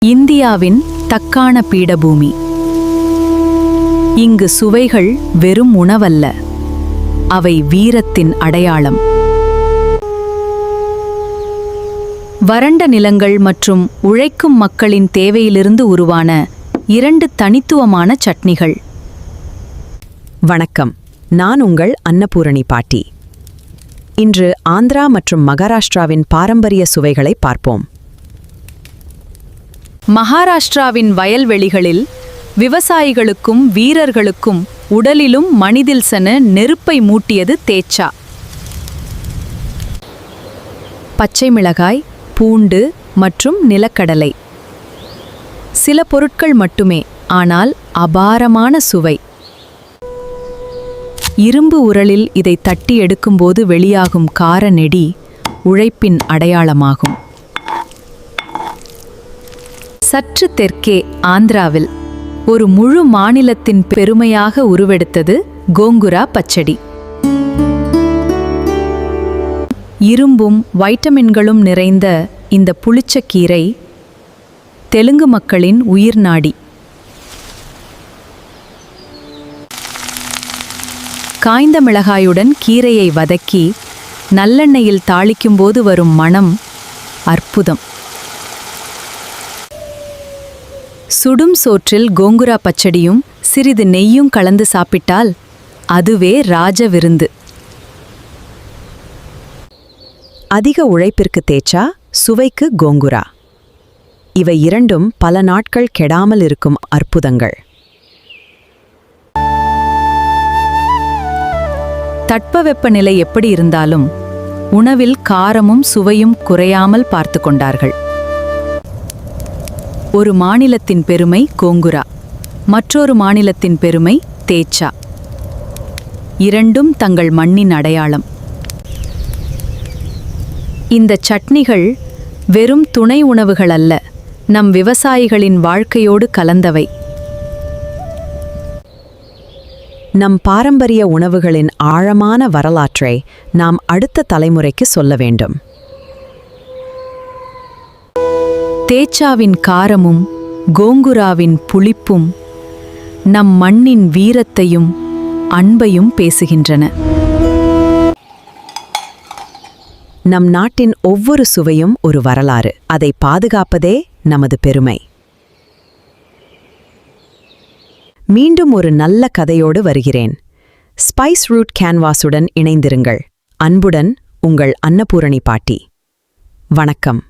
இந்தியாவின் தக்கான பீடபூமி. இங்கு சுவைகள் வெறும் உணவல்ல, அவை வீரத்தின் அடையாளம். வறண்ட நிலங்கள் மற்றும் உழைக்கும் மக்களின் தேவையிலிருந்து உருவான 2 தனித்துவமான சட்னிகள். வணக்கம், நான் உங்கள் அன்னபூரணி பாட்டி. இன்று ஆந்திரா மற்றும் மகாராஷ்டிராவின் பாரம்பரிய சுவைகளை பார்ப்போம். மகாராஷ்டிராவின் வயல்வெளிகளில் விவசாயிகளுக்கும் வீரர்களுக்கும் உடலிலும் மனிதில்சன நெருப்பை மூட்டியது தேச்சா. பச்சை மிளகாய், பூண்டு மற்றும் நிலக்கடலை. சில பொருட்கள் மட்டுமே, ஆனால் அபாரமான சுவை. இரும்பு உரலில் இதை தட்டி எடுக்கும்போது வெளியாகும் கார நெடி உழைப்பின் அடையாளமாகும். சற்று தெற்கே ஆந்திராவில் ஒரு முழு மாநிலத்தின் பெருமையாக உருவெடுத்தது கோங்குரா பச்சடி. இரும்பும் வைட்டமின்களும் நிறைந்த இந்த புளிச்சக்கீரை தெலுங்கு மக்களின் உயிர்நாடி. காய்ந்த மிளகாயுடன் கீரையை வதக்கி நல்லெண்ணெயில் தாளிக்கும்போது வரும் மணம் அற்புதம். சுடும் சோற்றில் கோங்குரா பச்சடியும் சிறிது நெய்யும் கலந்து சாப்பிட்டால் அதுவே ராஜ விருந்து. அதிக உழைப்பிற்கு தேச்சா, சுவைக்கு கோங்குரா. இவை இரண்டும் பல நாட்கள் கெடாமல் இருக்கும் அற்புதங்கள். தட்பவெப்பநிலை எப்படி இருந்தாலும் உணவில் காரமும் சுவையும் குறையாமல் பார்த்து கொண்டார்கள். ஒரு மாநிலத்தின் பெருமை கோங்குரா, மற்றொரு மாநிலத்தின் பெருமை தேச்சா. இரண்டும் தங்கள் மண்ணின் அடையாளம். இந்த சட்னிகள் வெறும் துணை உணவுகள் அல்ல, நம் விவசாயிகளின் வாழ்க்கையோடு கலந்தவை. நம் பாரம்பரிய உணவுகளின் ஆழமான வரலாற்றை நாம் அடுத்த தலைமுறைக்கு சொல்ல வேண்டும். தேச்சாவின் காரமும் கோங்குராவின் புளிப்பும் நம் மண்ணின் வீரத்தையும் அன்பையும் பேசுகின்றன. நம் நாட்டின் ஒவ்வொரு சுவையும் ஒரு வரலாறு. அதை பாதுகாப்பதே நமது பெருமை. மீண்டும் ஒரு நல்ல கதையோடு வருகிறேன். ஸ்பைஸ் ரூட் கேன்வாஸுடன் இணைந்திருங்கள். அன்புடன் உங்கள் அன்னபூரணி பாட்டி. வணக்கம்.